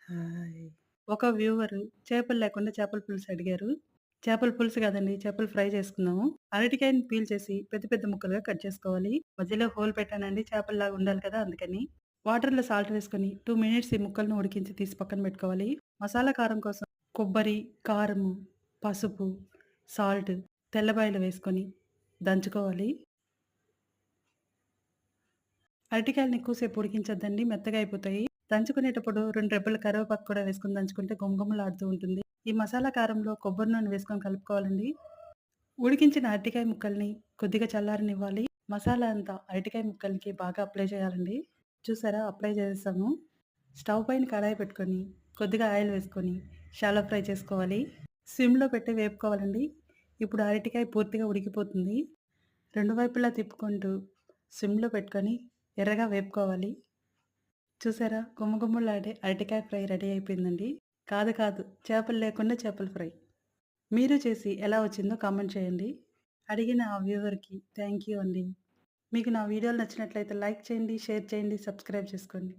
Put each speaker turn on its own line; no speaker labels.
Hi. ఒక వ్యూవరు చేపలు లేకుండా చేపల పులుసు అడిగారు. చేపల పులుసు కాదండి. చేపలు ఫ్రై చేసుకుందాము. అరటికాయని పీల్ చేసి పెద్ద పెద్ద ముక్కలుగా కట్ చేసుకోవాలి. మధ్యలో హోల్ పెట్టానండి. చేపల్లాగా ఉండాలి కదా! అందుకని. వాటర్‌లో సాల్ట్ వేసుకొని 2 మినిట్స్ ఈ ముక్కలను ఉడికించి తీసి పక్కన పెట్టుకోవాలి. మసాలా కారం కోసం కొబ్బరి, కారము, పసుపు, సాల్ట్, తెల్లబాయలు వేసుకొని దంచుకోవాలి. అరటికాయలని ఎక్కువసేపు ఉడికించొద్దండి. మెత్తగా అయిపోతాయి. దంచుకునేటప్పుడు 2 రెబ్బల కరివేపాకు కూడా వేసుకొని దంచుకుంటే గుమగుమలాడుతూ ఉంటుంది. ఈ మసాలా కారంలో కొబ్బరి నూనె వేసుకొని కలుపుకోవాలండి. ఉడికించిన అరటికాయ ముక్కల్ని కొద్దిగా చల్లారనివ్వాలి. మసాలా అంతా అరటికాయ ముక్కలకి బాగా అప్లై చేయాలండి. చూసారా? అప్లై చేసేసాము. స్టవ్ పైన కడాయి పెట్టుకొని కొద్దిగా ఆయిల్ వేసుకొని షాలో ఫ్రై చేసుకోవాలి. సిమ్‌లో పెట్టి వేపుకోవాలండి. ఇప్పుడు అరటికాయ పూర్తిగా ఉడికిపోతుంది. రెండు వైపులా తిప్పుకుంటూ సిమ్‌లో పెట్టుకొని ఎర్రగా వేపుకోవాలి. చూసారా? గుమగుమలాడే అరటికాయ ఫ్రై రెడీ అయిపోయిందండి. కాదు కాదు. చేపలు లేకుండా చేపల ఫ్రై. మీరు చేసి ఎలా వచ్చిందో కామెంట్ చేయండి. అడిగిన ఆ వ్యూవర్‌కి థాంక్ యూ అండి. మీకు నా వీడియోలు నచ్చినట్లయితే లైక్ చేయండి, షేర్ చేయండి, సబ్స్క్రైబ్ చేసుకోండి.